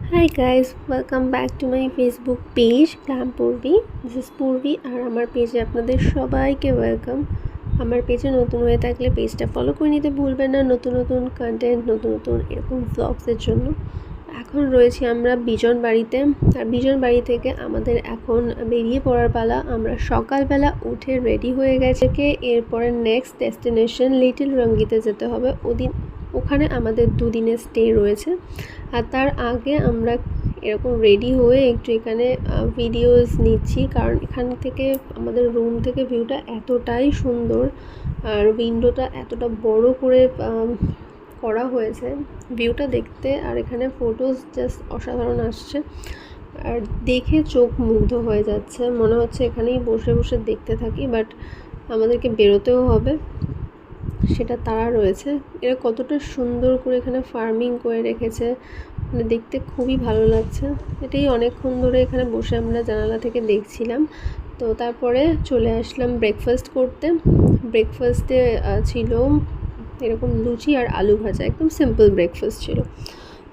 Hi guys, welcome back to my Facebook page Glam Purvi. This is Purvi আর আমার পেজে আপনাদের সবাইকে welcome. আমার পেজে নতুন হয়ে থাকলে পেজটা ফলো করে নিতে ভুলবেন না, নতুন নতুন কন্টেন্ট, নতুন নতুন এরকম ভ্লগসের জন্য। এখন রয়েছি আমরা বিজন বাড়িতে, আর বিজন বাড়ি থেকে আমাদের এখন বেরিয়ে পড়ার পালা। আমরা সকালবেলা উঠে রেডি হয়ে গেছে, এরপরে নেক্সট ডেস্টিনেশন লিটল রঙ্গিতে যেতে হবে। ওখানে আমাদের দুদিনের স্টে রয়েছে। আর তার আগে আমরা এরকম রেডি হয়ে একটু এখানে ভিডিওস নিচ্ছি, কারণ এখান থেকে আমাদের রুম থেকে ভিউটা এতটাই সুন্দর আর উইন্ডোটা এতটা বড় করে করা হয়েছে ভিউটা দেখতে। আর এখানে ফটোস জাস্ট অসাধারণ আসছে, আর দেখে চোখ মুগ্ধ হয়ে যাচ্ছে, মনে হচ্ছে এখানেই বসে বসে দেখতে থাকি। বাট আমাদেরকে বেরোতেও হবে, সেটা তারা রয়েছে। এরা কতটা সুন্দর করে এখানে ফার্মিং করে রেখেছে, মানে দেখতে খুবই ভালো লাগছে। এটাই অনেকক্ষণ ধরে এখানে বসে আমরা জানালা থেকে দেখছিলাম। তো তারপরে চলে আসলাম ব্রেকফাস্ট করতে। ব্রেকফাস্টে ছিল এরকম লুচি আর আলু ভাজা, একদম সিম্পল ব্রেকফাস্ট ছিল।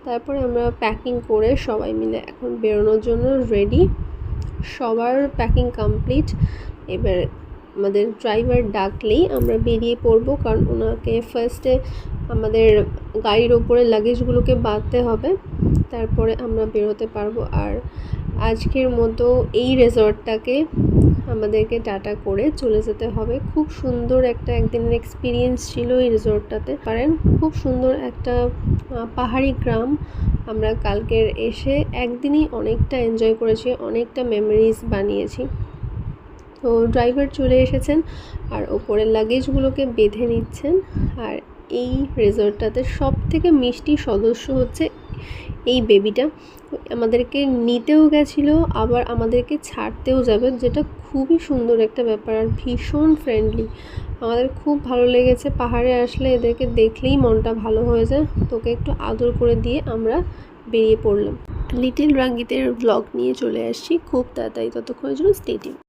তারপরে আমরা প্যাকিং করে সবাই মিলে এখন বেরোনোর জন্য রেডি। সবার প্যাকিং কমপ্লিট। এবার আমাদের ড্রাইভার ডাকলেই আমরা বেরিয়ে পড়ব, কারণ ওনাকে ফার্স্টে আমাদের গাড়ির ওপরে লাগেজগুলোকে বাঁধতে হবে, তারপরে আমরা বেরোতে পারবো। আর আজকের মতো এই রিসর্টটাকে আমাদেরকে টাটা করে চলে যেতে হবে। খুব সুন্দর একটা একদিনের এক্সপিরিয়েন্স ছিল এই রিসর্টটাতে। পারেন, খুব সুন্দর একটা পাহাড়ি গ্রাম। আমরা কালকের এসে একদিনই অনেকটা এনজয় করেছি, অনেকটা মেমোরিজ বানিয়েছি। তো ড্রাইভার চলে এসেছেন আর ওপরের লাগেজগুলোকে বেঁধে নিচ্ছেন। আর এই রিসর্টটাতে সবথেকে মিষ্টি সদস্য হচ্ছে এই বেবিটা। আমাদেরকে নিতেও গেছিলো, আবার আমাদেরকে ছাড়তেও যাবে, যেটা খুবই সুন্দর একটা ব্যাপার। আর ভীষণ ফ্রেন্ডলি, আমাদের খুব ভালো লেগেছে। পাহাড়ে আসলে এদেরকে দেখলেই মনটা ভালো হয়ে যায়। তোকে একটু আদর করে দিয়ে আমরা বেরিয়ে পড়লাম। লিটল রঙ্গিতের ব্লগ নিয়ে চলে আসছি খুব তাড়াতাড়ি, ততক্ষণের জন্য স্টে টিউনড।